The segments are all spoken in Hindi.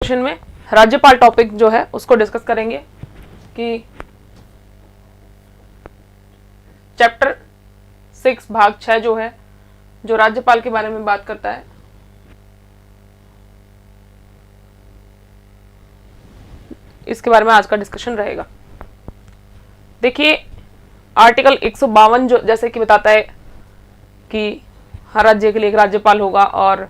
सेशन में राज्यपाल टॉपिक जो है उसको डिस्कस करेंगे कि चैप्टर 6 भाग 6 जो है, जो राज्यपाल के बारे में बात करता है, इसके बारे में आज का डिस्कशन रहेगा। देखिए आर्टिकल 152 जो जैसे कि बताता है कि हर राज्य के लिए एक राज्यपाल होगा, और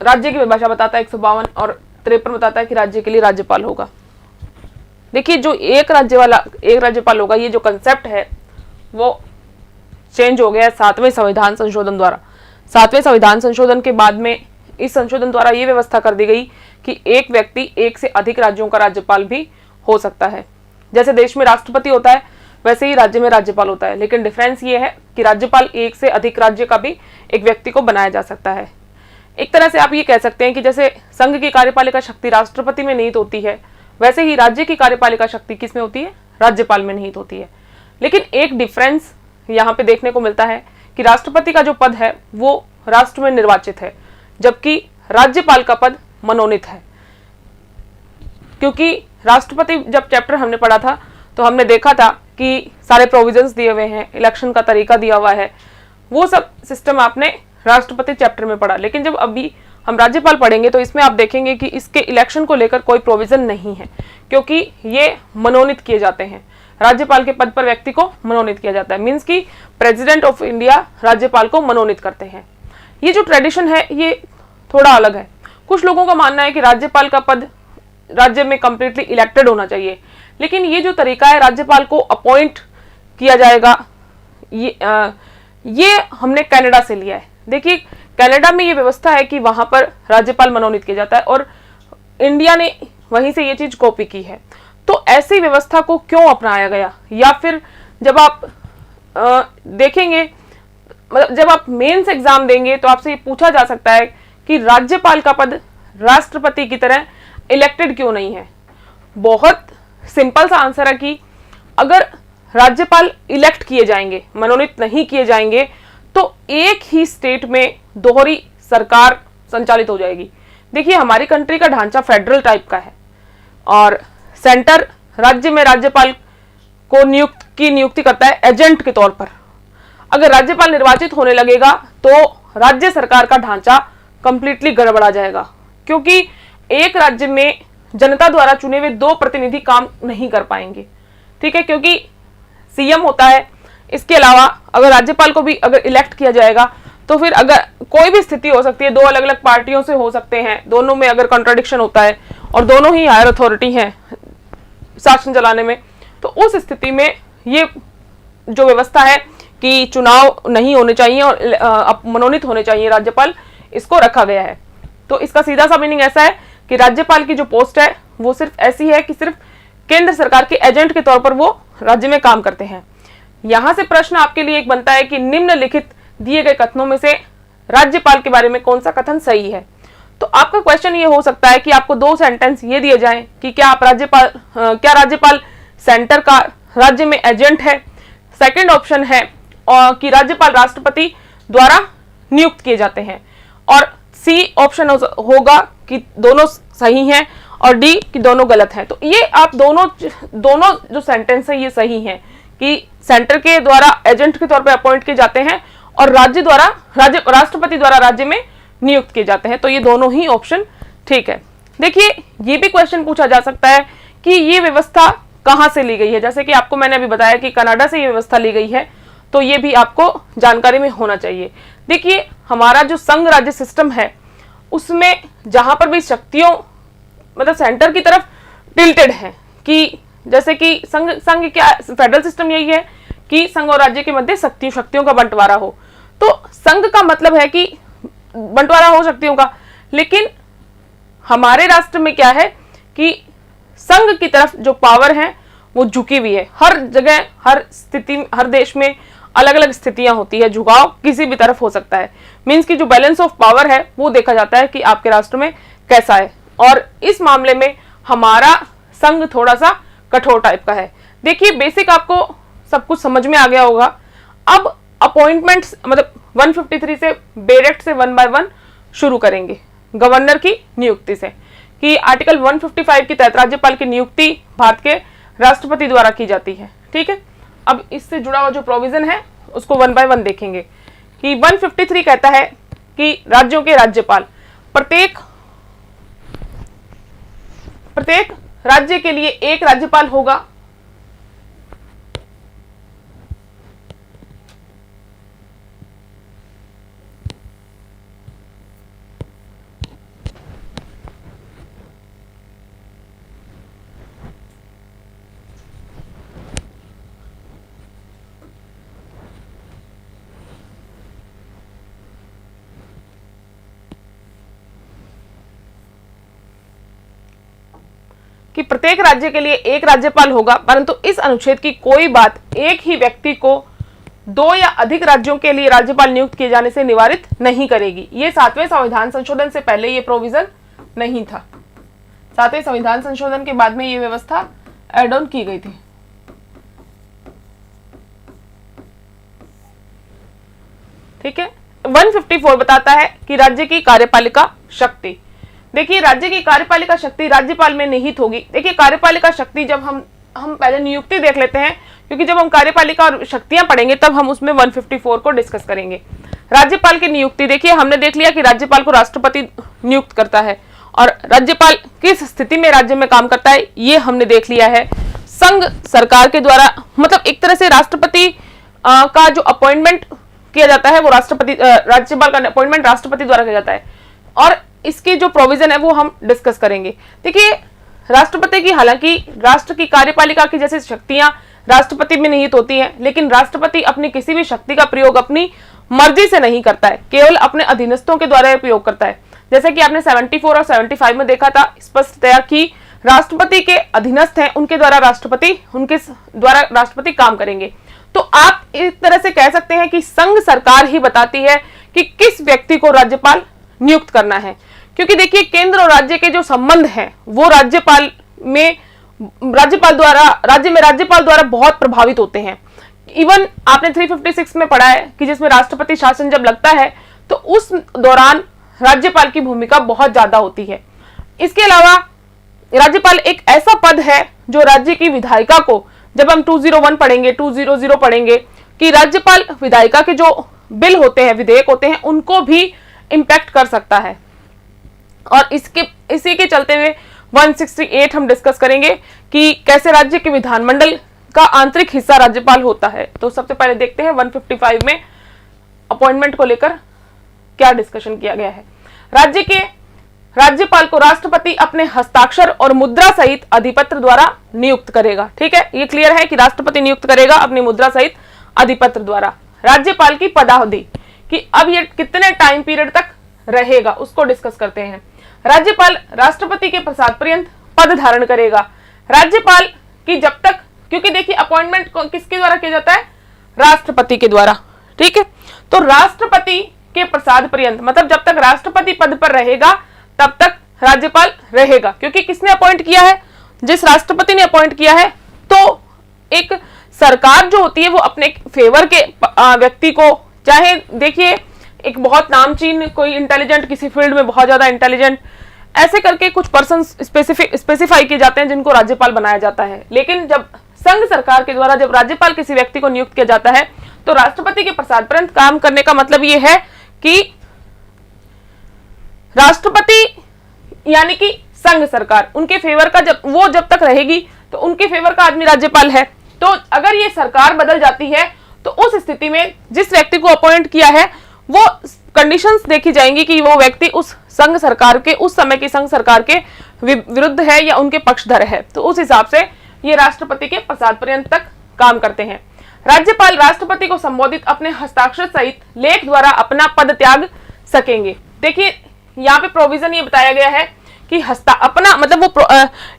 राज्य की परिभाषा बताता है 152, और 53 बताता है कि राज्य के लिए राज्यपाल होगा। देखिए जो एक राज्यपाल होगा, ये जो कंसेप्ट है वो चेंज हो गया है 7वें संविधान संशोधन द्वारा। 7वें संविधान संशोधन के बाद में इस संशोधन द्वारा ये व्यवस्था कर दी गई कि एक व्यक्ति एक से अधिक राज्यों का राज्यपाल भी हो सकता है। जैसे देश में राष्ट्रपति होता है वैसे ही राज्य में राज्यपाल होता है, लेकिन डिफरेंस ये है कि राज्यपाल एक से अधिक राज्य का भी एक व्यक्ति को बनाया जा सकता है। एक तरह से आप ये कह सकते हैं कि जैसे संघ की कार्यपालिका शक्ति राष्ट्रपति में निहित होती है, वैसे ही राज्य की कार्यपालिका शक्ति किस में होती है? राज्यपाल में निहित होती है। लेकिन एक डिफरेंस यहाँ पे देखने को मिलता है कि राष्ट्रपति का जो पद है वो राष्ट्र में निर्वाचित है, जबकि राज्यपाल का पद मनोनीत है। क्योंकि राष्ट्रपति जब चैप्टर हमने पढ़ा था तो हमने देखा था कि सारे प्रोविजंस दिए हुए हैं, इलेक्शन का तरीका दिया हुआ है, वो सब सिस्टम आपने राष्ट्रपति चैप्टर में पढ़ा। लेकिन जब अभी हम राज्यपाल पढ़ेंगे तो इसमें आप देखेंगे कि इसके इलेक्शन को लेकर कोई प्रोविजन नहीं है, क्योंकि ये मनोनीत किए जाते हैं। राज्यपाल के पद पर व्यक्ति को मनोनीत किया जाता है, मीन्स कि प्रेसिडेंट ऑफ इंडिया राज्यपाल को मनोनीत करते हैं। ये जो ट्रेडिशन है ये थोड़ा अलग है। कुछ लोगों का मानना है कि राज्यपाल का पद राज्य में कंप्लीटली इलेक्टेड होना चाहिए, लेकिन ये जो तरीका है राज्यपाल को अपॉइंट किया जाएगा, ये हमने कनाडा से लिया है। देखिए कनाडा में ये व्यवस्था है कि वहां पर राज्यपाल मनोनीत किया जाता है, और इंडिया ने वहीं से ये चीज कॉपी की है। तो ऐसी व्यवस्था को क्यों अपनाया गया? या फिर जब आप देखेंगे, मतलब जब आप मेंस एग्जाम देंगे तो आपसे ये पूछा जा सकता है कि राज्यपाल का पद राष्ट्रपति की तरह इलेक्टेड क्यों नहीं है? बहुत सिंपल सा आंसर है कि अगर राज्यपाल इलेक्ट किए जाएंगे, मनोनीत नहीं किए जाएंगे, तो एक ही स्टेट में दोहरी सरकार संचालित हो जाएगी। देखिए हमारी कंट्री का ढांचा फेडरल टाइप का है, और सेंटर राज्य में राज्यपाल को नियुक्ति करता है एजेंट के तौर पर। अगर राज्यपाल निर्वाचित होने लगेगा तो राज्य सरकार का ढांचा कंप्लीटली गड़बड़ा जाएगा, क्योंकि एक राज्य में जनता द्वारा चुने हुए 2 प्रतिनिधि काम नहीं कर पाएंगे। ठीक है, क्योंकि सीएम होता है। इसके अलावा अगर राज्यपाल को भी अगर इलेक्ट किया जाएगा तो फिर अगर कोई भी स्थिति हो सकती है, 2 अलग अलग पार्टियों से हो सकते हैं, दोनों में अगर कॉन्ट्रडिक्शन होता है और दोनों ही हायर अथॉरिटी हैं शासन चलाने में, तो उस स्थिति में ये जो व्यवस्था है कि चुनाव नहीं होने चाहिए और मनोनीत होने चाहिए राज्यपाल, इसको रखा गया है। तो इसका सीधा सा मीनिंग ऐसा है कि राज्यपाल की जो पोस्ट है वो सिर्फ ऐसी है कि सिर्फ केंद्र सरकार के एजेंट के तौर पर वो राज्य में काम करते हैं। यहां से प्रश्न आपके लिए एक बनता है कि निम्नलिखित दिए गए कथनों में से राज्यपाल के बारे में कौन सा कथन सही है? तो आपका क्वेश्चन ये हो सकता है कि आपको 2 सेंटेंस ये दिए जाएं कि क्या राज्यपाल सेंटर का राज्य में एजेंट है। सेकंड ऑप्शन है कि राज्यपाल राष्ट्रपति द्वारा नियुक्त किए जाते हैं, और सी ऑप्शन होगा कि दोनों सही हैं, और डी कि दोनों गलत हैं। तो ये आप दोनों जो सेंटेंस है ये सही हैं कि सेंटर के द्वारा एजेंट के तौर पे अपॉइंट किए जाते हैं और राष्ट्रपति द्वारा राज्य में नियुक्त किए जाते हैं। तो ये दोनों ही ऑप्शन ठीक है। देखिए ये भी क्वेश्चन पूछा जा सकता है कि ये व्यवस्था कहां से ली गई है। जैसे कि आपको मैंने अभी बताया कि कनाडा से ये व्यवस्था ली गई है, तो ये भी आपको जानकारी में होना चाहिए। देखिए हमारा जो संघ राज्य सिस्टम है उसमें जहां पर भी शक्तियों मतलब सेंटर की तरफ टिल्टेड है, कि जैसे कि संघ क्या फेडरल सिस्टम यही है कि संघ और राज्य के मध्य शक्तियों का बंटवारा हो। तो संघ का मतलब है कि बंटवारा हो शक्तियों का, लेकिन हमारे राष्ट्र में क्या है कि संघ की तरफ जो पावर है वो झुकी हुई है। हर जगह हर स्थिति हर देश में अलग अलग स्थितियां होती है, झुकाव किसी भी तरफ हो सकता है। मींस की जो बैलेंस ऑफ पावर है वो देखा जाता है कि आपके राष्ट्र में कैसा है, और इस मामले में हमारा संघ थोड़ा सा कठोर टाइप का है। देखिए बेसिक आपको सब कुछ समझ में आ गया होगा। अब अपॉइंटमेंट्स मतलब 153 से बेरेक्ट से 1 by 1 शुरू करेंगे। गवर्नर की नियुक्ति से, कि आर्टिकल 155 के तहत राज्यपाल की नियुक्ति भारत के राष्ट्रपति द्वारा की जाती है। ठीक है, अब इससे जुड़ा हुआ जो प्रोविजन है उसको वन बाय वन देखेंगे कि 153 कहता है कि राज्यों के राज्यपाल प्रत्येक राज्य के लिए एक राज्यपाल होगा। कि प्रत्येक राज्य के लिए एक राज्यपाल होगा, परंतु इस अनुच्छेद की कोई बात एक ही व्यक्ति को 2 या अधिक राज्यों के लिए राज्यपाल नियुक्त किए जाने से निवारित नहीं करेगी। ये 7वें संविधान संशोधन से पहले ये प्रोविजन नहीं था। 7वें संविधान संशोधन के बाद में ये व्यवस्था एड ऑन की गई थी। ठीक है, 154 बताता है कि राज्य की कार्यपालिका शक्ति। देखिए, राज्य की कार्यपालिका शक्ति राज्यपाल में निहित होगी। देखिए, कार्यपालिका शक्ति जब हम पहले नियुक्ति देख लेते हैं, क्योंकि जब हम कार्यपालिका और शक्तियां पढ़ेंगे तब हम उसमें 154 को डिस्कस करेंगे। राज्यपाल की नियुक्ति, देखिए हमने देख लिया कि राज्यपाल को राष्ट्रपति नियुक्त करता है और राज्यपाल किस स्थिति में राज्य में काम करता है ये हमने देख लिया है। संघ सरकार के द्वारा, मतलब एक तरह से राष्ट्रपति का जो अपॉइंटमेंट किया जाता है वो राज्यपाल का अपॉइंटमेंट राष्ट्रपति द्वारा किया जाता है, और इसकी जो प्रोविजन है वो हम डिस्कस करेंगे। देखिए, राष्ट्रपति की, हालांकि राष्ट्र की कार्यपालिका की जैसे शक्तियां राष्ट्रपति में निहित होती हैं, लेकिन राष्ट्रपति अपनी किसी भी शक्ति का प्रयोग अपनी मर्जी से नहीं करता है, केवल अपने अधीनस्थों के द्वारा प्रयोग करता है। जैसे कि आपने 74 और 75 में देखा था स्पष्टतया कि राष्ट्रपति के अधीनस्थ हैं, उनके द्वारा राष्ट्रपति काम करेंगे। तो आप एक तरह से कह सकते हैं कि संघ सरकार ही बताती है कि किस व्यक्ति को राज्यपाल नियुक्त करना है, क्योंकि देखिए केंद्र और राज्य के जो संबंध हैं वो राज्य में राज्यपाल द्वारा बहुत प्रभावित होते हैं। इवन आपने 356 में पढ़ा है कि जिसमें राष्ट्रपति शासन जब लगता है तो उस दौरान राज्यपाल की भूमिका बहुत ज्यादा होती है। इसके अलावा राज्यपाल एक ऐसा पद है जो राज्य की विधायिका को, जब हम 201 पढ़ेंगे, 200 पढ़ेंगे, कि राज्यपाल विधायिका के जो बिल होते हैं, विधेयक होते हैं, उनको भी इंपैक्ट कर सकता है। और इसी के चलते हुए 168 हम डिस्कस करेंगे कि कैसे राज्य के विधानमंडल का आंतरिक हिस्सा राज्यपाल होता है। तो सबसे पहले देखते हैं 155 में अपॉइंटमेंट को लेकर क्या डिस्कशन किया गया है। राज्यपाल को राष्ट्रपति अपने हस्ताक्षर और मुद्रा सहित अधिपत्र द्वारा नियुक्त करेगा। ठीक है, ये क्लियर है कि राष्ट्रपति नियुक्त करेगा अपनी मुद्रा सहित अधिपत्र द्वारा। राज्यपाल की पदावधि, कि अब ये कितने टाइम पीरियड तक रहेगा उसको डिस्कस करते हैं। राज्यपाल राष्ट्रपति के प्रसाद पर्यंत पद धारण करेगा। राज्यपाल की जब तक, क्योंकि देखिए अपॉइंटमेंट किसके द्वारा किया जाता है, राष्ट्रपति के द्वारा। ठीक है, तो राष्ट्रपति के प्रसाद पर्यंत, मतलब जब तक राष्ट्रपति पद पर रहेगा तब तक राज्यपाल रहेगा, क्योंकि किसने अपॉइंट किया है, जिस राष्ट्रपति ने अपॉइंट किया है। तो एक सरकार जो होती है वो अपने फेवर के व्यक्ति को, चाहे देखिए एक बहुत नामचीन कोई इंटेलिजेंट, किसी फील्ड में बहुत ज्यादा इंटेलिजेंट, ऐसे करके कुछ पर्सन स्पेसिफाई किए जाते हैं जिनको राज्यपाल बनाया जाता है। लेकिन जब संघ सरकार के द्वारा जब राज्यपाल किसी व्यक्ति को नियुक्त किया जाता है तो राष्ट्रपति के प्रसाद पर्यंत काम करने का मतलब ये है कि राष्ट्रपति यानी कि संघ सरकार, उनके फेवर का जब तक रहेगी तो उनके फेवर का आदमी राज्यपाल है। तो अगर ये सरकार बदल जाती है तो उस स्थिति में जिस व्यक्ति को अपॉइंट किया है वो कंडीशंस देखी जाएंगी कि वो व्यक्ति उस संघ सरकार के, उस समय की संघ सरकार के विरुद्ध है या उनके पक्षधर है। तो उस हिसाब से ये राष्ट्रपति के प्रसाद पर्यंत तक काम करते हैं। राज्यपाल राष्ट्रपति को संबोधित अपने हस्ताक्षर सहित लेख द्वारा अपना पद त्याग सकेंगे। देखिए यहाँ पे प्रोविजन ये बताया गया है कि अपना मतलब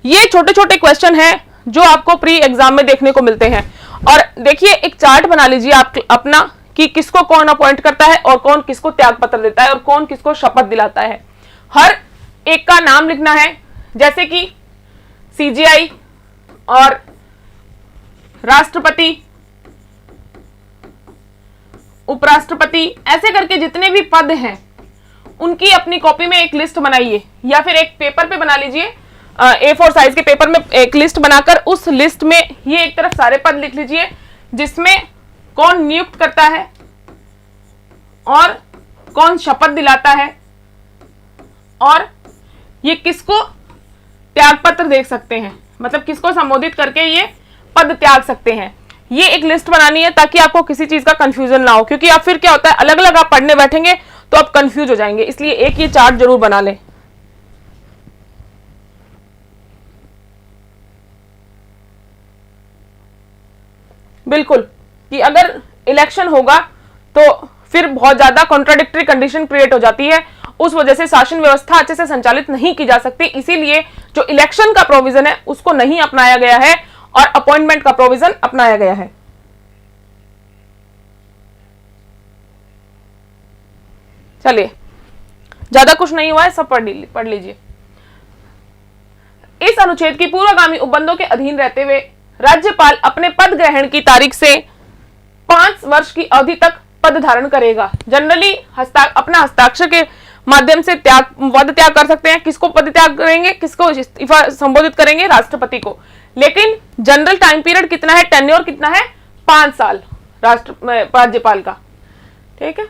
ये छोटे छोटे क्वेश्चन हैं जो आपको प्री एग्जाम में देखने को मिलते हैं। और देखिए एक चार्ट बना लीजिए आप अपना कि किसको कौन अपॉइंट करता है और कौन किसको त्याग पत्र देता है और कौन किसको शपथ दिलाता है। हर एक का नाम लिखना है, जैसे कि सीजीआई और राष्ट्रपति, उपराष्ट्रपति, ऐसे करके जितने भी पद हैं उनकी अपनी कॉपी में एक लिस्ट बनाइए या फिर एक पेपर पे बना लीजिए, A4 साइज के पेपर में एक लिस्ट बनाकर उस लिस्ट में ये एक तरफ सारे पद लिख लीजिए जिसमें कौन नियुक्त करता है और कौन शपथ दिलाता है और ये किसको त्याग पत्र दे सकते हैं, मतलब किसको संबोधित करके ये पद त्याग सकते हैं। ये एक लिस्ट बनानी है ताकि आपको किसी चीज का कंफ्यूजन ना हो, क्योंकि आप फिर क्या होता है अलग अलग आप पढ़ने बैठेंगे तो आप कंफ्यूज हो जाएंगे, इसलिए एक ये चार्ट जरूर बना लें। बिल्कुल कि अगर इलेक्शन होगा तो फिर बहुत ज्यादा कॉन्ट्राडिक्टरी कंडीशन क्रिएट हो जाती है, उस वजह से शासन व्यवस्था अच्छे से संचालित नहीं की जा सकती, इसीलिए जो इलेक्शन का प्रोविजन है उसको नहीं अपनाया गया है और अपॉइंटमेंट का प्रोविजन अपनाया गया है। चलिए, ज्यादा कुछ नहीं हुआ है, सब पढ़ लीजिए। इस अनुच्छेद की पूर्वगामी उपबंधों के अधीन रहते हुए राज्यपाल अपने पद ग्रहण की तारीख से 5 वर्ष की अवधि तक पद धारण करेगा। जनरली अपना हस्ताक्षर के माध्यम से पद त्याग कर सकते हैं। किसको पद त्याग करेंगे, किसको इस्तीफा संबोधित करेंगे? राष्ट्रपति को। लेकिन जनरल टाइम पीरियड कितना है, टेन्योर कितना है? 5 साल राज्यपाल का। ठीक है।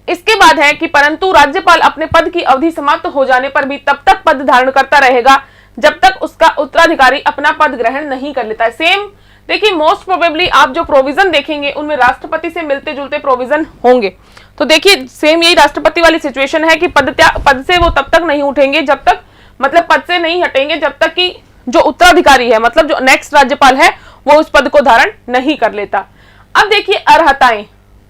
इसके बाद है कि परंतु राज्यपाल अपने पद की अवधि समाप्त हो जाने पर भी तब तक पद धारण करता रहेगा जब तक उसका उत्तराधिकारी अपना पद ग्रहण नहीं कर लेता है। सेम देखिए, मोस्ट प्रोबेबली आप जो प्रोविजन देखेंगे उनमें राष्ट्रपति से मिलते जुलते प्रोविजन होंगे। तो देखिए, सेम यही राष्ट्रपति वाली सिचुएशन है कि पद से वो तब तक नहीं उठेंगे जब तक, मतलब पद से नहीं हटेंगे जब तक कि जो उत्तराधिकारी है, मतलब जो नेक्स्ट राज्यपाल है, वो उस पद को धारण नहीं कर लेता। अब देखिए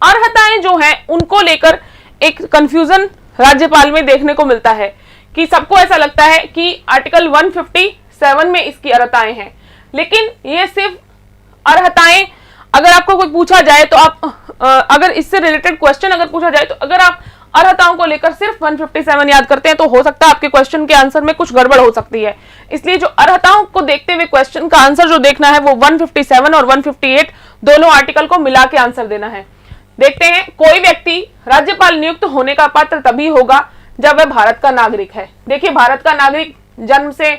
अर्हताएं जो हैं उनको लेकर एक कंफ्यूजन राज्यपाल में देखने को मिलता है कि सबको ऐसा लगता है कि आर्टिकल 157 में इसकी अर्हताएं हैं, लेकिन ये सिर्फ अर्हताएं, अगर आपको कोई पूछा जाए तो आप अगर इससे रिलेटेड क्वेश्चन अगर पूछा जाए तो अगर आप अर्हताओं को लेकर सिर्फ 157 याद करते हैं तो हो सकता है आपके क्वेश्चन के आंसर में कुछ गड़बड़ हो सकती है। इसलिए जो अर्हताओं को देखते हुए क्वेश्चन का आंसर जो देखना है वो 157 और 158 दोनों आर्टिकल को मिला के आंसर देना है। देखते हैं, कोई व्यक्ति राज्यपाल नियुक्त होने का पात्र तभी होगा जब वह भारत का नागरिक है। देखिए, भारत का नागरिक जन्म से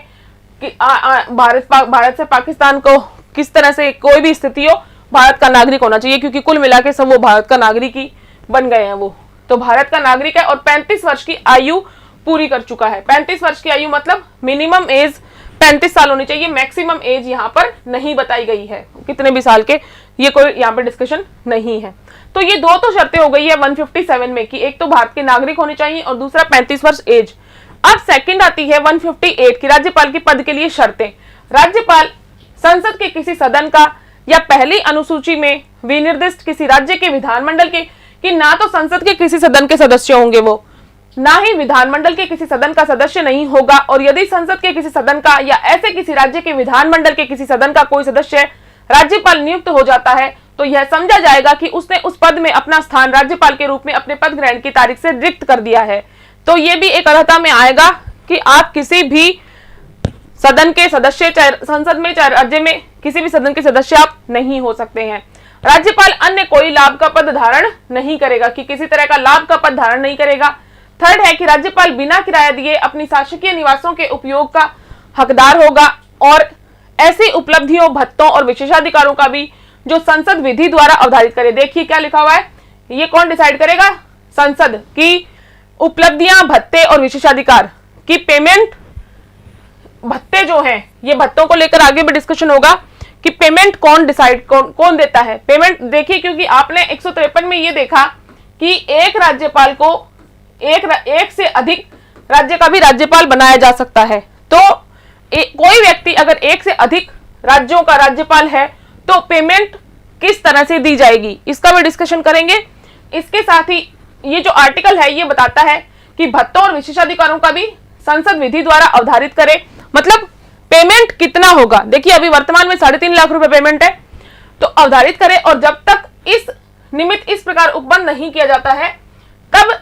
भारत से पाकिस्तान को किस तरह से कोई भी स्थिति हो, भारत का नागरिक होना चाहिए, क्योंकि कुल मिला के सब वो भारत का नागरिक ही बन गए हैं। वो तो भारत का नागरिक है और 35 वर्ष की आयु पूरी कर चुका है। 35 वर्ष की आयु मतलब मिनिमम एज 35 साल होनी चाहिए, मैक्सिमम एज यहाँ पर नहीं बताई गई है कितने भी साल के, ये कोई यहाँ पर डिस्कशन नहीं है। तो ये दो तो शर्तें हो गई है 157 में कि एक तो भारत के नागरिक होने चाहिए और दूसरा 35 वर्ष एज। अब सेकंड आती है 158 की राज्यपाल के पद के लिए शर्तें। राज्यपाल संसद के किसी सदन का या पहली अनुसूची में विनिर्दिष्ट किसी राज्य के विधानमंडल के, कि ना तो संसद के किसी सदन के सदस्य होंगे वो, ना ही विधानमंडल के किसी सदन का सदस्य नहीं होगा, और यदि संसद के किसी सदन का या ऐसे किसी राज्य के विधानमंडल के किसी सदन का कोई सदस्य राज्यपाल नियुक्त हो जाता है तो यह समझा जाएगा कि उसने उस पद में अपना स्थान राज्यपाल के रूप में अपने पद ग्रहण की तारीख से रिक्त कर दिया है। तो ये भी एक अर्हता में आएगा कि आप किसी भी सदन के सदस्य, चाहे संसद में चाहे राज्य में, किसी भी सदन के सदस्य आप नहीं हो सकते हैं। राज्यपाल अन्य कोई लाभ का पद धारण नहीं करेगा, कि किसी तरह का लाभ का पद धारण नहीं करेगा। थर्ड है कि राज्यपाल बिना किराया दिए अपनी शासकीय निवासों के उपयोग का हकदार होगा और ऐसी उपलब्धियों, भत्तों और विशेषाधिकारों का भी जो संसद विधि द्वारा अवधारित करे। देखिए क्या लिखा हुआ है, ये कौन डिसाइड करेगा? संसद की उपलब्धियां, भत्ते और विशेषाधिकार की पेमेंट। भत्ते जो हैं, ये भत्तों को लेकर आगे भी डिस्कशन होगा कि पेमेंट कौन डिसाइड, कौन देता है पेमेंट। देखिए, क्योंकि आपने 153 में ये देखा कि एक राज्यपाल को एक से अधिक राज्य का भी राज्यपाल बनाया जा सकता है। तो कोई व्यक्ति अगर एक से अधिक राज्यों का राज्यपाल है तो पेमेंट किस तरह से दी जाएगी, इसका भी डिस्कशन करेंगे। इसके साथ ही ये जो आर्टिकल है ये बताता है कि भत्तों और विशेषाधिकारों का भी संसद विधि द्वारा अवधारित करे, मतलब पेमेंट कितना होगा। देखिए, अभी वर्तमान में 3.5 लाख रुपए पेमेंट है, तो अवधारित करे, और जब तक इस निमित्त इस प्रकार उपबंध नहीं किया जाता है तब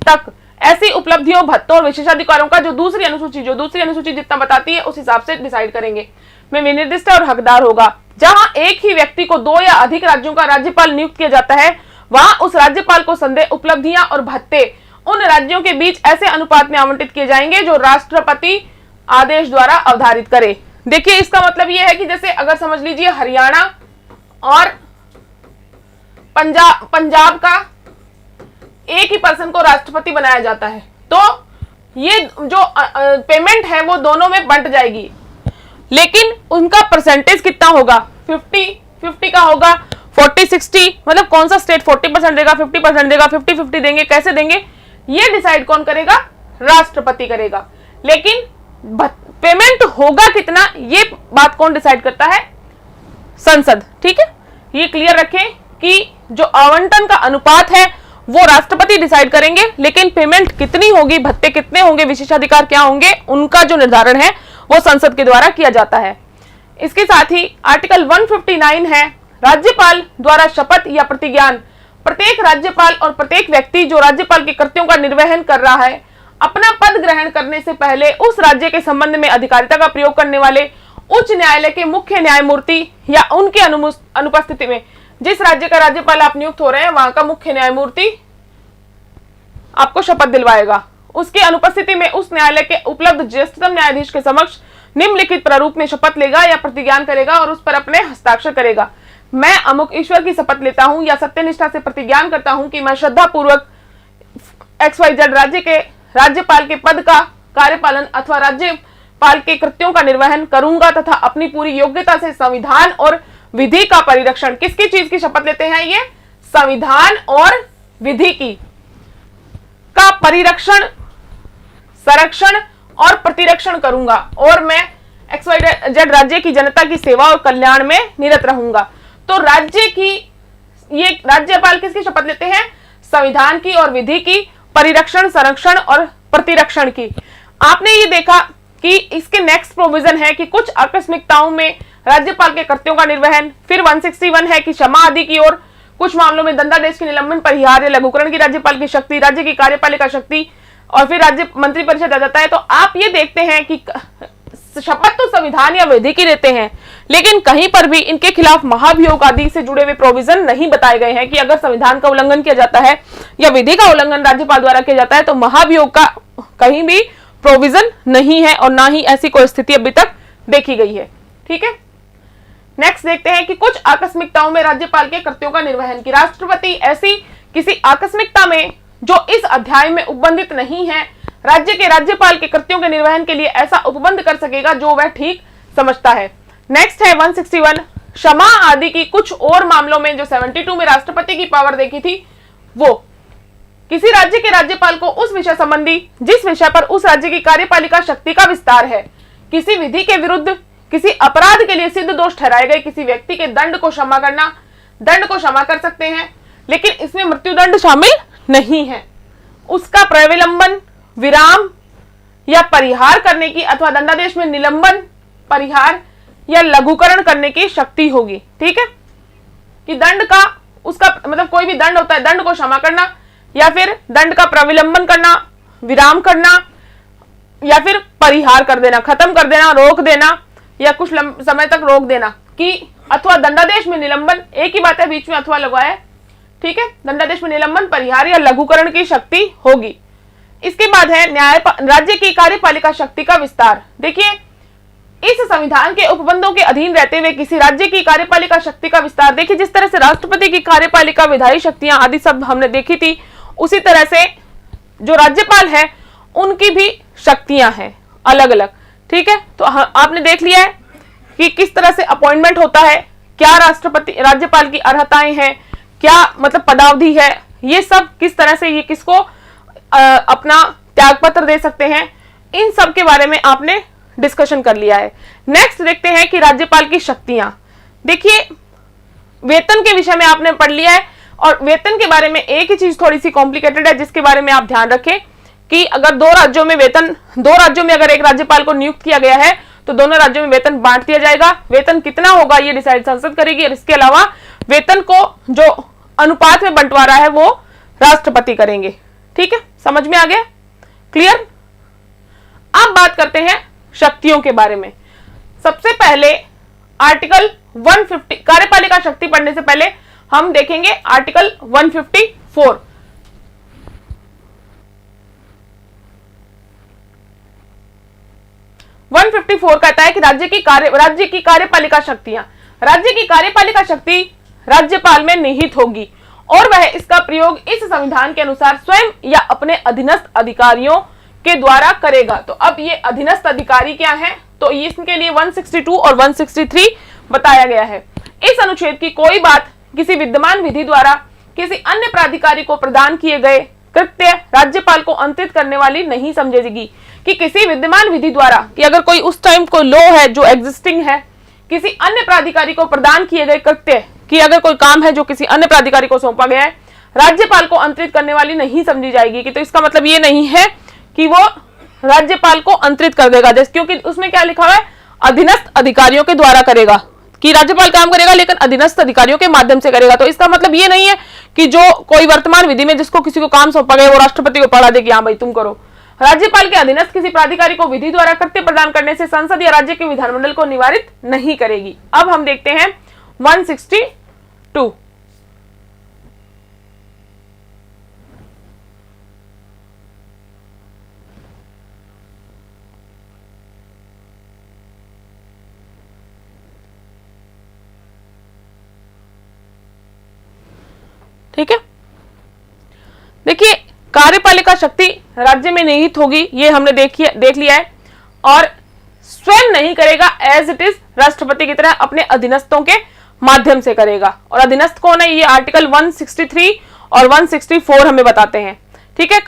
तक ऐसी उपलब्धियों, भत्तों और विशेषाधिकारों का जो दूसरी अनुसूची जितना बताती है उस हिसाब से डिसाइड करेंगे में विनिर्दिष्ट और हकदार होगा। जहां एक ही व्यक्ति को 2 या अधिक राज्यों का राज्यपाल नियुक्त किया जाता है वहां उस राज्यपाल को संदेह, उपलब्धियां और भत्ते उन राज्यों के बीच ऐसे अनुपात में आवंटित किए जाएंगे जो राष्ट्रपति आदेश द्वारा अवधारित करे। देखिए इसका मतलब यह है कि जैसे अगर समझ लीजिए हरियाणा और पंजाब का एक ही पर्सन को राष्ट्रपति बनाया जाता है, तो ये जो पेमेंट है वो दोनों में बंट जाएगी, लेकिन उनका परसेंटेज कितना होगा, 50-50 का होगा, 40-60, मतलब कौन सा स्टेट 40% देगा, 50% देगा, 50-50 देंगे, कैसे देंगे, ये डिसाइड कौन करेगा, राष्ट्रपति करेगा। लेकिन पेमेंट होगा कितना, ये बात कौन डिसाइड करता है, संसद। ठीक है, ये क्लियर रखें कि जो आवंटन का अनुपात है वो राष्ट्रपति डिसाइड करेंगे, लेकिन पेमेंट कितनी होगी, भत्ते कितने होंगे, विशेषाधिकार क्या होंगे, उनका जो निर्धारण है वो संसद के द्वारा किया जाता है। इसके साथ ही आर्टिकल 159 है, राज्यपाल द्वारा शपथ या प्रतिज्ञान। प्रत्येक राज्यपाल और प्रत्येक व्यक्ति जो राज्यपाल के कृत्यों का निर्वहन कर रहा है, अपना पद ग्रहण करने से पहले उस राज्य के संबंध में अधिकारिता का प्रयोग करने वाले उच्च न्यायालय के मुख्य न्यायमूर्ति या उनके अनुपस्थिति में, जिस राज्य का राज्यपाल आप नियुक्त हो रहे हैं वहां का मुख्य न्यायमूर्ति आपको शपथ दिलवाएगा। उसकी अनुपस्थिति में उस न्यायालय के उपलब्ध ज्येष्ठतम न्यायाधीश के समक्ष निम्नलिखित प्रारूप में शपथ लेगा या प्रतिज्ञान करेगा और उस पर अपने हस्ताक्षर करेगा। मैं अमुक ईश्वर की शपथ लेता हूं या सत्यनिष्ठा से प्रतिज्ञान करता हूं कि मैं श्रद्धा पूर्वक XYZ राज्य के राज्यपाल के पद का कार्यपालन अथवा राज्यपाल के कृत्यों का निर्वहन करूंगा तथा अपनी पूरी योग्यता से संविधान और विधि का परिरक्षण, किसकी चीज की शपथ लेते हैं, ये संविधान और विधि की का परिरक्षण, संरक्षण और प्रतिरक्षण करूंगा और मैं XYZ राज्य की जनता की सेवा और कल्याण में निरत रहूंगा। तो राज्य की, ये राज्यपाल किसकी शपथ लेते हैं, संविधान की और विधि की, परिरक्षण, संरक्षण और प्रतिरक्षण की। आपने ये देखा कि इसके नेक्स्ट प्रोविजन है कि कुछ आकस्मिकताओं में राज्यपाल के कर्तव्यों का निर्वहन, फिर 161 है कि क्षमा आदि की और कुछ मामलों में दंडादेश के निलंबन, परिहार या लघुकरण की राज्यपाल की शक्ति, राज्य की कार्यपालिका शक्ति और फिर राज्य मंत्रिपरिषद आ जाता है। तो आप ये देखते हैं कि शपथ तो संविधान या विधि की देते हैं, लेकिन कहीं पर भी इनके खिलाफ महाभियोग आदि से जुड़े हुए प्रोविजन नहीं बताए गए हैं कि अगर संविधान का उल्लंघन किया जाता है या विधि का उल्लंघन राज्यपाल द्वारा किया जाता है तो महाभियोग का कहीं भी प्रोविजन नहीं है और ना ही ऐसी कोई स्थिति अभी तक देखी गई है। ठीक है, नेक्स्ट देखते हैं कि कुछ आकस्मिकताओं में राज्यपाल के कर्तव्यों का निर्वहन की। राष्ट्रपति ऐसी किसी आकस्मिकता में जो इस अध्याय में उपबंधित नहीं है, राज्य के राज्यपाल के कृत्यों के निर्वहन के लिए ऐसा उपबंध कर सकेगा जो वह ठीक समझता है। नेक्स्ट है 161, क्षमा आदि की कुछ और मामलों में जो 72 में राष्ट्रपति की पावर देखी थी, वो किसी राज्य के राज्यपाल को उस विषय संबंधी जिस विषय पर उस राज्य की कार्यपालिका शक्ति का विस्तार है, किसी विधि के विरुद्ध किसी अपराध के लिए सिद्ध दोष ठहराए गए किसी व्यक्ति के दंड को क्षमा कर सकते हैं, लेकिन इसमें मृत्युदंड शामिल नहीं है। उसका प्रविलंबन, विराम या परिहार करने की अथवा दंडादेश में निलंबन, परिहार या लघुकरण करने की शक्ति होगी। ठीक है, कि दंड का उसका मतलब कोई भी दंड होता है, दंड को क्षमा करना या फिर दंड का प्रविलंबन करना, विराम करना या फिर परिहार कर देना, खत्म कर देना, रोक देना या कुछ समय तक रोक देना, कि अथवा दंडादेश में निलंबन, एक ही बात है बीच में अथवा लगवाया है। ठीक है, दंडादेश में निलंबन, परिहार या लघुकरण की शक्ति होगी। इसके बाद है राज्य की कार्यपालिका शक्ति का विस्तार। देखिए, इस संविधान के उपबंधों के अधीन रहते हुए किसी राज्य की कार्यपालिका शक्ति का विस्तार, देखिए जिस तरह से राष्ट्रपति की कार्यपालिका, विधायी शक्तियां आदि सब हमने देखी थी, उसी तरह से जो राज्यपाल है उनकी भी शक्तियां हैं अलग अलग। ठीक है, तो आपने देख लिया है कि किस तरह से अपॉइंटमेंट होता है, क्या राज्यपाल की अर्हताएं हैं, क्या मतलब पदावधि है, ये सब किस तरह से ये किसको अपना त्याग पत्र दे सकते हैं, इन सब के बारे में आपने डिस्कशन कर लिया है। नेक्स्ट देखते हैं कि राज्यपाल की शक्तियां। देखिए, वेतन के विषय में आपने पढ़ लिया है और वेतन के बारे में एक ही चीज थोड़ी सी कॉम्प्लिकेटेड है जिसके बारे में आप ध्यान रखें कि अगर दो राज्यों में अगर एक राज्यपाल को नियुक्त किया गया है तो दोनों राज्यों में वेतन बांट दिया जाएगा। वेतन कितना होगा ये डिसाइड संसद करेगी और इसके अलावा वेतन को जो अनुपात में बंटवारा है वो राष्ट्रपति करेंगे। ठीक है, समझ में आ गया, क्लियर। अब बात करते हैं शक्तियों के बारे में। सबसे पहले आर्टिकल 150 कार्यपालिका शक्ति पढ़ने से पहले हम देखेंगे आर्टिकल 154। कहता है कि राज्य की कार्यपालिका शक्तियां, राज्य की कार्यपालिका शक्ति राज्यपाल में निहित होगी और वह इसका प्रयोग इस संविधान के अनुसार स्वयं या अपने अधीनस्थ अधिकारियों के द्वारा करेगा। तो अब ये अधीनस्थ अधिकारी क्या है, तो इसके लिए 162 और 163 बताया गया है। इस अनुच्छेद की कोई बात किसी विद्यमान विधि द्वारा किसी अन्य प्राधिकारी को प्रदान किए गए कृत्य राज्यपाल को अंतरित करने वाली नहीं समझेगी। कि किसी विद्यमान विधि द्वारा, कि अगर कोई उस टाइम कोई लॉ है जो एग्जिस्टिंग है, किसी अन्य प्राधिकारी को प्रदान किए गए कृत्य कि अगर कोई काम है जो किसी अन्य प्राधिकारी को सौंपा गया है, राज्यपाल को अंतरित करने वाली नहीं समझी जाएगी। कि तो इसका मतलब ये नहीं है कि वो राज्यपाल को अंतरित कर देगा, जैसे क्योंकि उसमें क्या लिखा हुआ है, अधीनस्थ अधिकारियों के द्वारा करेगा, कि राज्यपाल काम करेगा लेकिन अधीनस्थ अधिकारियों के माध्यम से करेगा। तो इसका मतलब ये नहीं है कि जो कोई वर्तमान विधि में जिसको किसी को काम सौंपा गया वो राष्ट्रपति को पढ़ा दे कि हाँ भाई तुम करो। राज्यपाल के अधीनस्थ किसी प्राधिकारी को विधि द्वारा कृत्य प्रदान करने से संसद या राज्य के विधानमंडल को निवारित नहीं करेगी। अब हम देखते हैं 162। ठीक है, देखिए कार्यपालिका शक्ति राज्य में निहित होगी, ये हमने देख लिया है, और स्वयं नहीं करेगा, एज इट इज राष्ट्रपति की तरह अपने अधीनस्थों के माध्यम से करेगा। और अधीनस्थ कौन है, ये आर्टिकल 163 और 164 हमें बताते हैं। ठीक है,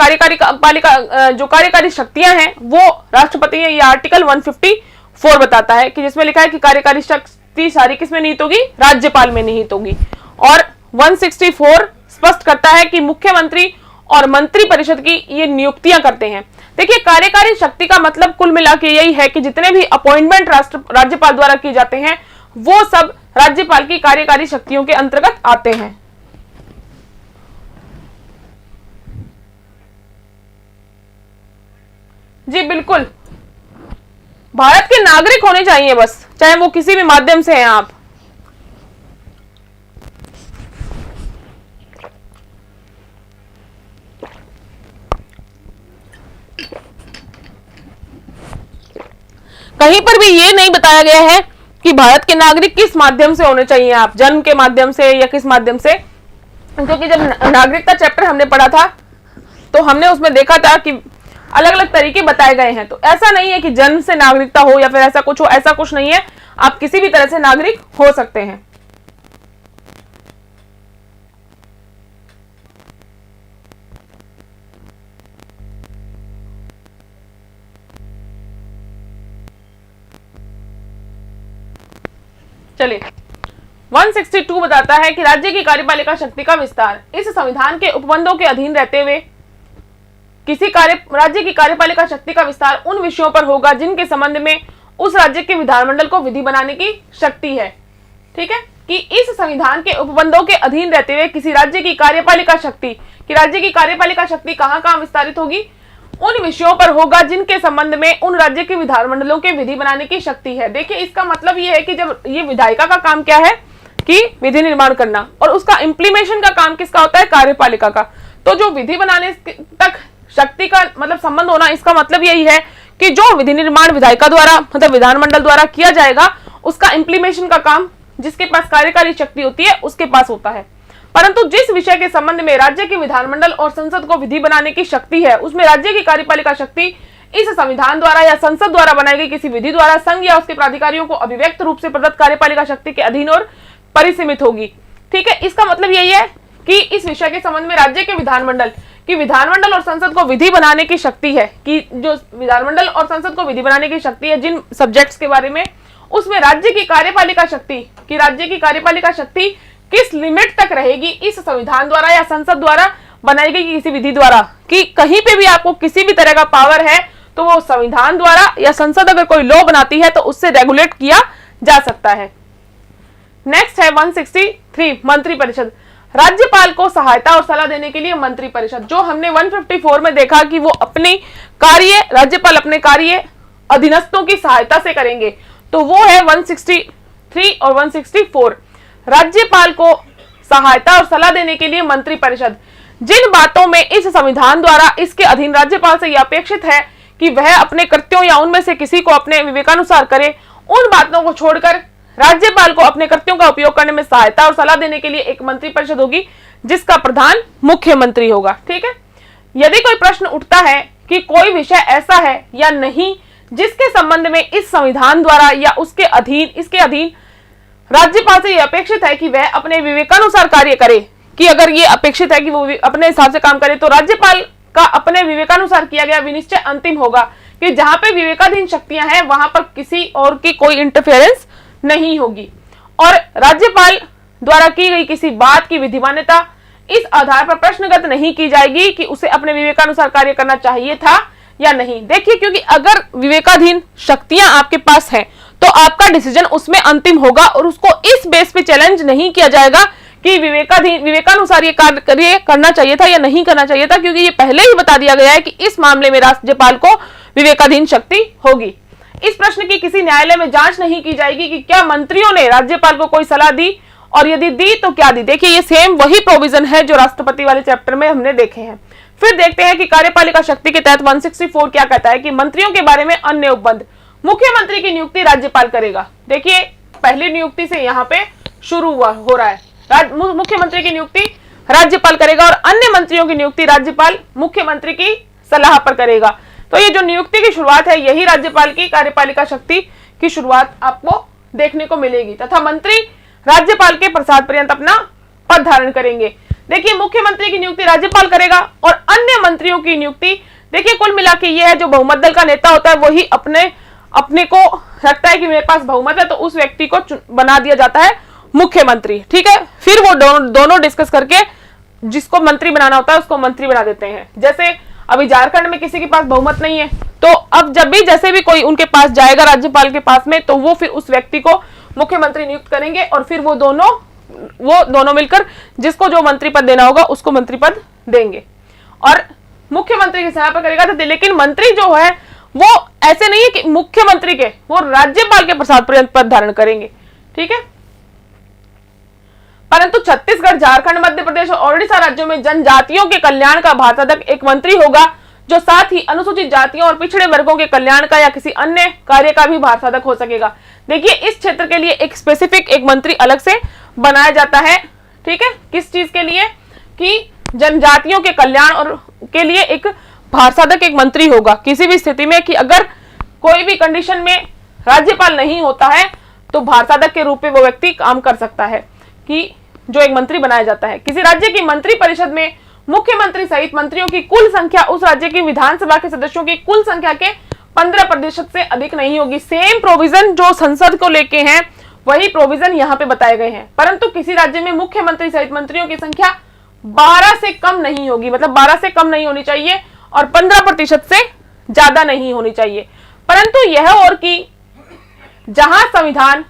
जो कार्यकारी शक्तियां हैं वो राष्ट्रपति है, ये आर्टिकल 154 बताता है कि जिसमें लिखा है कि कार्यकारी शक्ति सारी किसमें निहित होगी, राज्यपाल में निहित होगी। और 164 स्पष्ट करता है कि मुख्यमंत्री और मंत्री परिषद की ये नियुक्तियां करते हैं। देखिए कार्यकारी शक्ति का मतलब कुल मिला के यही है कि जितने भी अपॉइंटमेंट राज्यपाल द्वारा किए जाते हैं वो सब राज्यपाल की कार्यकारी शक्तियों के अंतर्गत आते हैं। जी बिल्कुल, भारत के नागरिक होने चाहिए बस, चाहे वो किसी भी माध्यम से हैं आप। कहीं पर भी ये नहीं बताया गया है कि भारत के नागरिक किस माध्यम से होने चाहिए, आप जन्म के माध्यम से या किस माध्यम से, क्योंकि जब नागरिकता चैप्टर हमने पढ़ा था तो हमने उसमें देखा था कि अलग अलग तरीके बताए गए हैं। तो ऐसा नहीं है कि जन्म से नागरिकता हो या फिर ऐसा कुछ हो, ऐसा कुछ नहीं है, आप किसी भी तरह से नागरिक हो सकते हैं। चलिए 162 बताता है कि राज्य की कार्यपालिका शक्ति का विस्तार इस संविधान के उपबंधों के अधीन रहते हुए राज्य की कार्यपालिका शक्ति का विस्तार उन विषयों पर होगा जिनके संबंध में उस राज्य के विधानमंडल को विधि बनाने की शक्ति है। ठीक है, कि इस संविधान के उपबंधों के अधीन रहते हुए किसी राज्य की कार्यपालिका शक्ति, कि राज्य की कार्यपालिका शक्ति कहां विस्तारित होगी, उन विषयों पर होगा जिनके संबंध में उन राज्य के विधानमंडलों के विधि बनाने की शक्ति है। देखिए इसका मतलब ये है कि जब ये विधायिका का काम क्या है कि विधि निर्माण करना, और उसका इंप्लीमेशन का काम किसका होता है, कार्यपालिका का। तो जो विधि बनाने तक शक्ति का मतलब संबंध होना, इसका मतलब यही है कि जो विधि निर्माण विधायिका द्वारा मतलब विधानमंडल द्वारा किया जाएगा उसका इंप्लीमेशन का काम जिसके पास कार्यकारी शक्ति होती है उसके पास होता है। परंतु जिस विषय के संबंध में राज्य के विधानमंडल और संसद को विधि बनाने की शक्ति है उसमें राज्य की कार्यपालिका शक्ति इस संविधान द्वारा या संसद द्वारा बनाई गई किसी विधि द्वारा संघ या उसके प्राधिकारियों को अभिव्यक्त रूप से प्रदत्त कार्यपालिका शक्ति के अधीन और परिसीमित होगी। ठीक है, इसका मतलब यही है कि इस विषय के संबंध में राज्य के विधानमंडल और संसद को विधि बनाने की शक्ति है, कि जो विधानमंडल और संसद को विधि बनाने की शक्ति है जिन सब्जेक्ट्स के बारे में, उसमें राज्य की कार्यपालिका शक्ति किस लिमिट तक रहेगी इस संविधान द्वारा या संसद द्वारा बनाई गई किसी विधि द्वारा, कि कहीं पे भी आपको किसी भी तरह का पावर है तो वो संविधान द्वारा या संसद अगर कोई लॉ बनाती है तो उससे रेगुलेट किया जा सकता है। नेक्स्ट है 163 मंत्री परिषद, राज्यपाल को सहायता और सलाह देने के लिए मंत्री परिषद। जो हमने 154 में देखा कि वो राज्यपाल अपने कार्य अधीनस्थों की सहायता से करेंगे, तो वो है 163 और 164। राज्यपाल को सहायता और सलाह देने के लिए मंत्रिपरिषद। जिन बातों में इस संविधान द्वारा इसके अधीन राज्यपाल से यह अपेक्षित है कि वह अपने कृत्यों या उनमें से किसी को अपने विवेकानुसार करे, उन बातों को छोड़कर राज्यपाल को अपने कृत्यों का उपयोग करने में सहायता और सलाह देने के लिए एक मंत्रिपरिषद होगी, जिसका प्रधान मुख्यमंत्री होगा। ठीक है। यदि कोई प्रश्न उठता है कि कोई विषय ऐसा है या नहीं जिसके संबंध में इस संविधान द्वारा या इसके अधीन राज्यपाल से यह अपेक्षित है कि वह अपने विवेकानुसार कार्य करे, कि अगर ये अपेक्षित है कि वो अपने हिसाब से काम करे, तो राज्यपाल का अपने विवेकानुसार किया गया विनिश्चय अंतिम होगा कि जहां पे विवेकाधीन शक्तियां हैं वहां पर किसी और की कोई इंटरफेरेंस नहीं होगी, और राज्यपाल द्वारा की गई किसी बात की विधिमान्यता इस आधार पर प्रश्नगत नहीं की जाएगी कि उसे अपने विवेकानुसार कार्य करना चाहिए था या नहीं। देखिए, क्योंकि अगर विवेकाधीन शक्तियां आपके पास हैं तो आपका डिसीजन उसमें अंतिम होगा और उसको इस बेस पे चैलेंज नहीं किया जाएगा कि विवेकानुसार ये कार्य करना चाहिए था या नहीं करना चाहिए था, क्योंकि ये पहले ही बता दिया गया है कि इस मामले में राज्यपाल को विवेकाधीन शक्ति होगी। इस प्रश्न की किसी न्यायालय में जांच नहीं की जाएगी कि क्या मंत्रियों ने राज्यपाल को कोई सलाह दी, और यदि दी तो क्या दी। देखिए, ये सेम वही प्रोविजन है जो राष्ट्रपति वाले चैप्टर में हमने देखे हैं। फिर देखते हैं कि कार्यपालिका शक्ति के तहत 164 क्या कहता है कि मंत्रियों के बारे में अन्य उपबंध। मुख्यमंत्री की नियुक्ति राज्यपाल करेगा। देखिए, पहली नियुक्ति से यहाँ पे शुरू हो रहा है। मुख्यमंत्री की नियुक्ति राज्यपाल करेगा और अन्य मंत्रियों की नियुक्ति राज्यपाल मुख्यमंत्री की सलाह पर करेगा। तो ये जो नियुक्ति की शुरुआत है, यही राज्यपाल की कार्यपालिका शक्ति की शुरुआत आपको देखने को मिलेगी, तथा मंत्री राज्यपाल के प्रसाद पर्यंत अपना पद धारण करेंगे। देखिए, मुख्यमंत्री की नियुक्ति राज्यपाल करेगा और अन्य मंत्रियों की नियुक्ति, देखिए कुल मिला के ये है, जो बहुमत दल का नेता होता है वही अपने को रखता है कि मेरे पास बहुमत है, तो उस व्यक्ति को बना दिया जाता है मुख्यमंत्री। ठीक है। फिर वो दोनों डिस्कस करके जिसको मंत्री बनाना होता है उसको मंत्री बना देते हैं। जैसे अभी झारखंड में किसी के पास बहुमत नहीं है, तो अब जब भी जैसे भी कोई उनके पास जाएगा राज्यपाल के पास में, तो वो फिर उस व्यक्ति को मुख्यमंत्री नियुक्त करेंगे और फिर वो दोनों मिलकर जिसको जो मंत्री पद देना होगा उसको मंत्री पद देंगे और मुख्यमंत्री की सलाह पर करेगा। तो लेकिन मंत्री जो है वो ऐसे नहीं है कि मुख्यमंत्री के, वो राज्यपाल के प्रसाद पर्यंत पद धारण करेंगे। ठीक है। परंतु छत्तीसगढ़, झारखंड, मध्य प्रदेश और ओडिशा राज्यों में जनजातियों के कल्याण का भारसाधक एक मंत्री होगा, जो साथ ही अनुसूचित जातियों और पिछड़े वर्गों के कल्याण का या किसी अन्य कार्य का भी भारसाधक हो सकेगा। देखिए, इस क्षेत्र के लिए एक स्पेसिफिक एक मंत्री अलग से बनाया जाता है। ठीक है। किस चीज के लिए? कि जनजातियों के कल्याण और के लिए एक भारसाधक एक मंत्री होगा किसी भी स्थिति में, कि अगर कोई भी कंडीशन में राज्यपाल नहीं होता है तो भारसाधक के रूप में वो व्यक्ति काम कर सकता है, कि जो एक मंत्री बनाया जाता है। किसी राज्य की मंत्री परिषद में मुख्यमंत्री सहित मंत्रियों की कुल संख्या उस राज्य की विधानसभा के सदस्यों की कुल संख्या के 15% से अधिक नहीं होगी। सेम प्रोविजन जो संसद को लेके हैं वही प्रोविजन यहाँ पे बताए गए हैं। परंतु किसी राज्य में मुख्यमंत्री सहित मंत्रियों की संख्या 12 से कम नहीं होगी, मतलब 12 से कम नहीं होनी चाहिए और 15% से ज्यादा नहीं होनी चाहिए। परंतु यह और कि जहां संविधान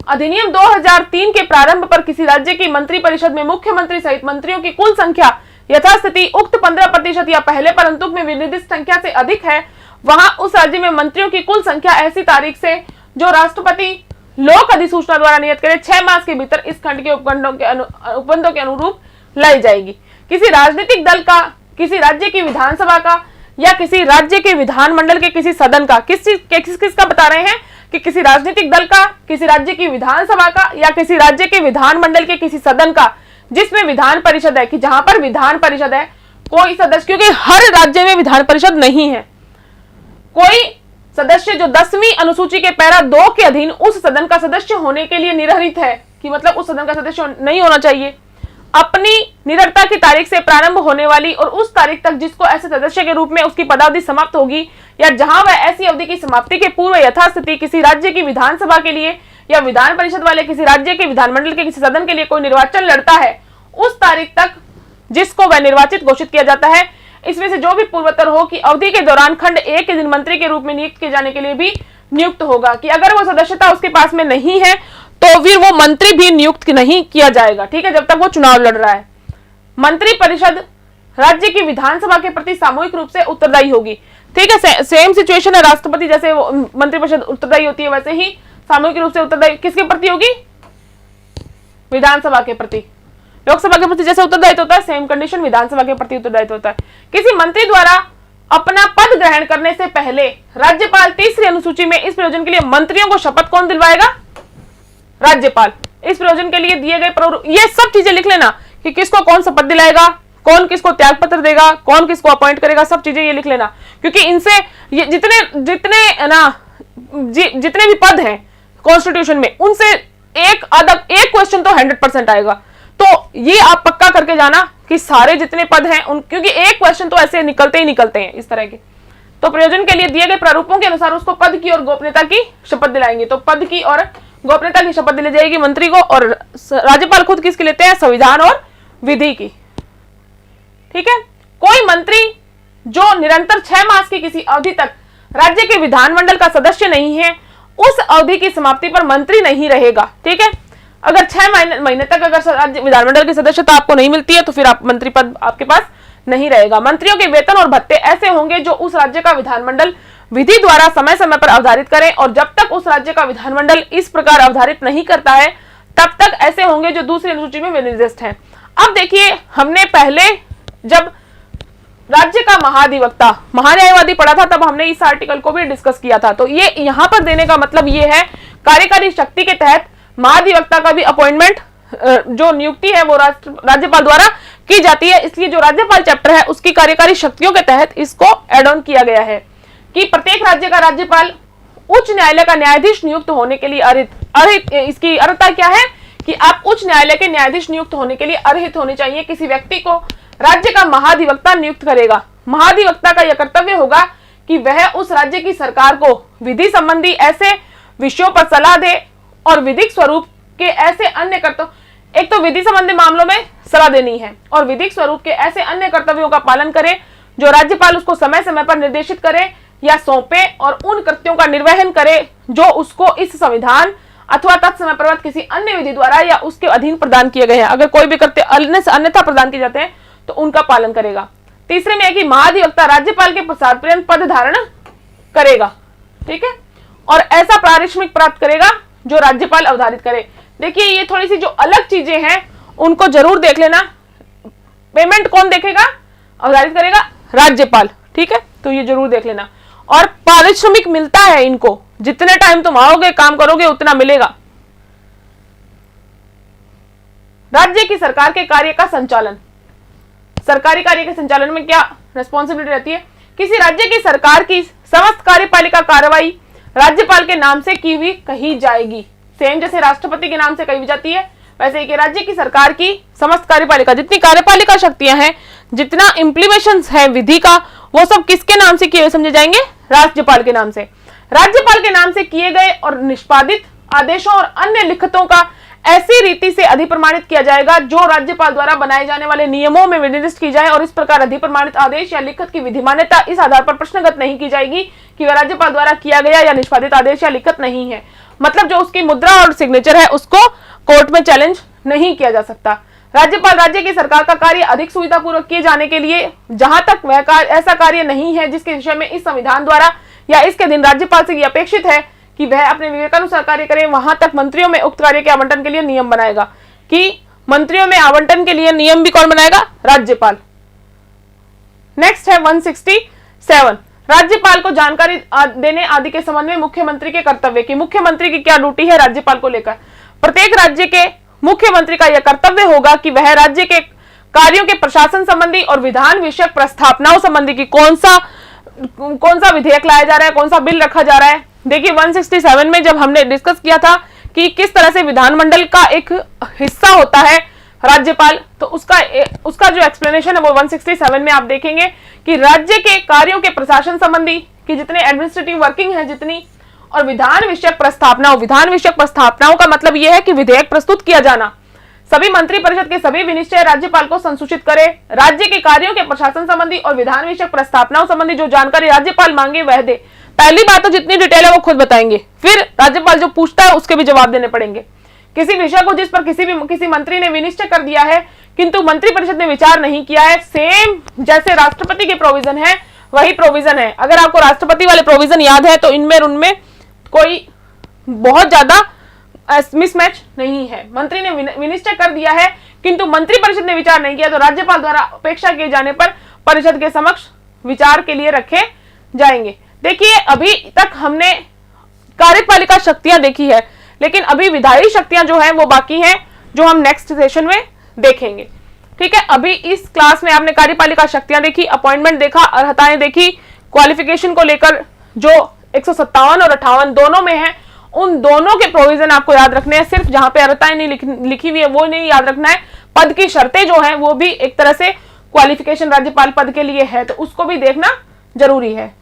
अधिनियम 2003 के प्रारंभ पर किसी राज्य की मंत्रिपरिषद में मुख्यमंत्री सहित मंत्रियों की कुल संख्या यथास्थिति उक्त 15% या पहले परंतु में निर्दिष्ट संख्या से अधिक है, वहां उस राज्य में मंत्रियों की कुल संख्या ऐसी तारीख से जो राष्ट्रपति लोक अधिसूचना द्वारा नियत करे 6 मास के भीतर इस खंड के उपबंधों के अनुरूप लाई जाएगी। किसी राजनीतिक दल का, किसी राज्य की विधानसभा का या किसी राज्य के विधानमंडल के किसी सदन का, किसका बता रहे हैं कि किसी राजनीतिक दल का, किसी राज्य की विधानसभा का या किसी राज्य के विधानमंडल के किसी सदन का जिसमें विधान परिषद है, कि जहां पर विधान परिषद है कोई सदस्य, क्योंकि हर राज्य में विधान परिषद नहीं है, कोई सदस्य जो 10वीं अनुसूची के पैरा 2 के अधीन उस सदन का सदस्य होने के लिए निरहित है, कि मतलब उस सदन का सदस्य नहीं होना चाहिए, अपनी निरर्थता की तारीख से प्रारंभ होने वाली और उस तारीख तक जिसको ऐसे सदस्य के रूप में उसकी पदावधि समाप्त होगी, या जहां वह ऐसी अवधि की समाप्ति के पूर्व यथास्थिति किसी राज्य की विधानसभा के लिए या विधान परिषद वाले किसी राज्य के विधानमंडल के किसी सदन के लिए कोई निर्वाचन लड़ता है, उस तारीख तक जिसको वह निर्वाचित घोषित किया जाता है, इसमें से जो भी पूर्वोत्तर हो कि अवधि के दौरान खंड 1 के दिन मंत्री के रूप में नियुक्त किए जाने के लिए भी नियुक्त होगा, कि अगर वो सदस्यता उसके पास में नहीं है तो फिर वो मंत्री भी नियुक्त नहीं किया जाएगा। ठीक है, जब तक वो चुनाव लड़ रहा है। मंत्री परिषद राज्य की विधानसभा के प्रति सामूहिक रूप से उत्तरदायी होगी। ठीक है, सेम सिचुएशन है, राष्ट्रपति जैसे मंत्री परिषद उत्तरदायी होती है, वैसे ही सामूहिक रूप से उत्तरदायी किसके प्रति होगी? विधानसभा के प्रति। लोकसभा के प्रति जैसे उत्तरदायित्व होता है, सेम कंडीशन विधानसभा के प्रति उत्तरदायित्व होता है। किसी मंत्री द्वारा अपना पद ग्रहण करने से पहले राज्यपाल तीसरी अनुसूची में इस प्रयोजन के लिए मंत्रियों को शपथ कौन दिलवाएगा? राज्यपाल। इस प्रयोजन के लिए दिए गए ये सब चीजें लिख लेना कि किसको कौन शपथ दिलाएगा, कौन किसको त्याग पत्र देगा, कौन किसको अपॉइंट करेगा, सब चीजें ये लिख लेना, क्योंकि इनसे ये जितने भी पद हैं कॉन्स्टिट्यूशन में, उनसे एक क्वेश्चन तो 100% आएगा। तो ये आप पक्का करके जाना कि सारे जितने पद हैं उन, क्योंकि एक क्वेश्चन तो ऐसे निकलते हैं इस तरह के। तो प्रयोजन के लिए दिए गए प्रारूपों के अनुसार उसको पद की और गोपनीयता की शपथ दिलाएंगे। तो पद की और गोपनीयता की शपथ दिलाई जाएगी मंत्री को, और राज्यपाल खुद किसकी लेते हैं? संविधान और विधि की। ठीक है। कोई मंत्री जो निरंतर 6 मास की किसी अवधि तक राज्य के विधानमंडल का सदस्य नहीं है, उस अवधि की समाप्ति पर मंत्री नहीं रहेगा। ठीक है। अगर 6 महीने तक अगर विधानमंडल की सदस्यता आपको नहीं मिलती है तो फिर आप मंत्री पद आपके पास नहीं रहेगा। मंत्रियों के वेतन और भत्ते ऐसे होंगे जो उस राज्य का विधानमंडल विधि द्वारा समय समय पर अवधारित करें, और जब तक उस राज्य का विधानमंडल इस प्रकार अवधारित नहीं करता है तब तक ऐसे होंगे जो दूसरी अनुसूची में निर्दिष्ट हैं। अब देखिए, हमने पहले जब राज्य का महाधिवक्ता महान्यायवादी पढ़ा था तब हमने इस आर्टिकल को भी डिस्कस किया था। तो ये यहां पर देने का मतलब ये है, कार्यकारी शक्ति के तहत महाधिवक्ता का भी अपॉइंटमेंट जो नियुक्ति है वो राज्यपाल द्वारा की जाती है। इसलिए जो राज्यपाल चैप्टर है उसकी कार्यकारी शक्तियों के तहत इसको एड ऑन किया गया है कि प्रत्येक राज्य का राज्यपाल उच्च न्यायालय का न्यायाधीश नियुक्त होने के लिए अर्हित इसकी अर्हता क्या है कि आप उच्च न्यायालय के न्यायाधीश नियुक्त होने के लिए अर्हित होने चाहिए। किसी व्यक्ति को राज्य का महाधिवक्ता नियुक्त करेगा। महाधिवक्ता का यह कर्तव्य होगा कि वह उस राज्य की सरकार को विधि संबंधी ऐसे विषयों पर सलाह दे और विधिक स्वरूप के ऐसे अन्य कर्तव्य, एक तो विधि संबंधी मामलों में सलाह देनी है और विधिक स्वरूप के ऐसे अन्य कर्तव्यों का पालन करे जो राज्यपाल उसको समय समय पर निर्देशित करे या सौंपे, और उन कृत्यों का निर्वहन करे जो उसको इस संविधान अथवा तत्समय प्रवृत्त किसी अन्य विधि द्वारा या उसके अधीन प्रदान किए गए हैं। अगर कोई भी कृत्य अन्यथा प्रदान किए जाते हैं तो उनका पालन करेगा। तीसरे में है कि महाधिवक्ता राज्यपाल के प्रसाद पर्यंत पद धारण करेगा। ठीक है। और ऐसा पारिश्रमिक प्राप्त करेगा जो राज्यपाल अवधारित करे। देखिए, ये थोड़ी सी जो अलग चीजें हैं उनको जरूर देख लेना। पेमेंट कौन देखेगा? अवधारित करेगा राज्यपाल। ठीक है। तो ये जरूर देख लेना। और पारिश्रमिक मिलता है इनको, जितने टाइम तुम आओगे काम करोगे उतना मिलेगा। राज्य की सरकार के कार्य का संचालन, सरकारी कार्य के संचालन में क्या रिस्पॉन्सिबिलिटी रहती है? किसी राज्य की सरकार की समस्त कार्यपालिका कार्रवाई राज्यपाल के नाम से की हुई कही जाएगी। सेम जैसे राष्ट्रपति के नाम से कही जाती है, वैसे कि राज्य की सरकार की समस्त कार्यपालिका, जितनी कार्यपालिका शक्तियां हैं, जितना इंप्लीमेशन है विधि का, वो सब किसके नाम से किए हुए समझे जाएंगे? राज्यपाल के नाम से। राज्यपाल के नाम से किए गए और निष्पादित आदेशों और अन्य लिखतों का ऐसी रीति से अधिप्रमाणित किया जाएगा जो राज्यपाल द्वारा बनाए जाने वाले नियमों में निर्दिष्ट की जाए, और इस प्रकार अधिप्रमाणित आदेश या लिखत की विधिमान्यता इस आधार पर प्रश्नगत नहीं की जाएगी कि वह राज्यपाल द्वारा किया गया या निष्पादित आदेश या लिखत नहीं है। मतलब जो उसकी मुद्रा और सिग्नेचर है उसको कोर्ट में चैलेंज नहीं किया जा सकता। राज्यपाल राज्य की सरकार का कार्य अधिक सुविधापूर्वक किए जाने के लिए, जहां तक वह ऐसा कार्य नहीं है जिसके विषय में इस संविधान द्वारा या इसके दिन राज्यपाल से यह अपेक्षित है कि वह अपने विवेकानुसार कार्य करे, वहां तक मंत्रियों में उक्त कार्य के आवंटन के लिए नियम बनाएगा। कि मंत्रियों में आवंटन के लिए नियम भी कौन बनाएगा? राज्यपाल। नेक्स्ट है 167, राज्यपाल को जानकारी देने आदि के संबंध में मुख्यमंत्री के कर्तव्य की। मुख्यमंत्री की क्या ड्यूटी है राज्यपाल को लेकर? प्रत्येक राज्य के मुख्यमंत्री का यह कर्तव्य होगा कि वह राज्य के कार्यों के प्रशासन संबंधी और विधान विषयक प्रस्थापनाओं संबंधी की कौन सा विधेयक लाया जा रहा है, कौन सा बिल रखा जा रहा है। देखिए 167 में जब हमने डिस्कस किया था कि किस तरह से विधानमंडल का एक हिस्सा होता है राज्यपाल, तो उसका जो एक्सप्लेनेशन है वो 167 में आप देखेंगे कि राज्य के कार्यों के प्रशासन संबंधी कि जितने एडमिनिस्ट्रेटिव वर्किंग है जितनी, और विधान विषयक प्रस्तावनाओं का मतलब यह है कि विधेयक प्रस्तुत किया जाना। सभी मंत्री परिषद के सभी विनिश्चय राज्यपाल को संसूचित करे। राज्य के कार्यों के प्रशासन संबंधी और विधान विषयक प्रस्तावनाओं संबंधी जो जानकारी राज्यपाल मांगे वह दे। पहली बात तो जितनी डिटेल है वो खुद बताएंगे, फिर राज्यपाल जो पूछता है उसके भी जवाब देने पड़ेंगे। किसी विषय को जिस पर किसी मंत्री ने विनिश्चय कर दिया है किंतु मंत्री परिषद ने विचार नहीं किया है, सेम जैसे राष्ट्रपति के प्रोविजन है वही प्रोविजन है। अगर आपको राष्ट्रपति वाले प्रोविजन याद है तो इनमें उनमें कोई बहुत ज्यादा मिसमैच नहीं है। मंत्री ने विनिश्चय कर दिया है, किंतु मंत्रिपरिषद ने विचार नहीं किया, तो राज्यपाल द्वारा अपेक्षा किए जाने पर परिषद के समक्ष विचार के लिए रखे जाएंगे। देखिए, अभी तक हमने कार्यपालिका शक्तियां देखी है, लेकिन अभी विधायी शक्तियां जो है वो बाकी हैं, जो हम नेक्स्ट सेशन में देखेंगे। ठीक है, अभी इस क्लास में आपने कार्यपालिका शक्तियां देखी, अपॉइंटमेंट देखा, अर्हताएं देखी, क्वालिफिकेशन को लेकर जो 157 और 58 दोनों में है, उन दोनों के प्रोविजन आपको याद रखने हैं। सिर्फ जहां पे अर्हताएं नहीं लिखी हुई है वो नहीं याद रखना है, पद की शर्तें जो है वो भी एक तरह से क्वालिफिकेशन राज्यपाल पद के लिए है, तो उसको भी देखना जरूरी है।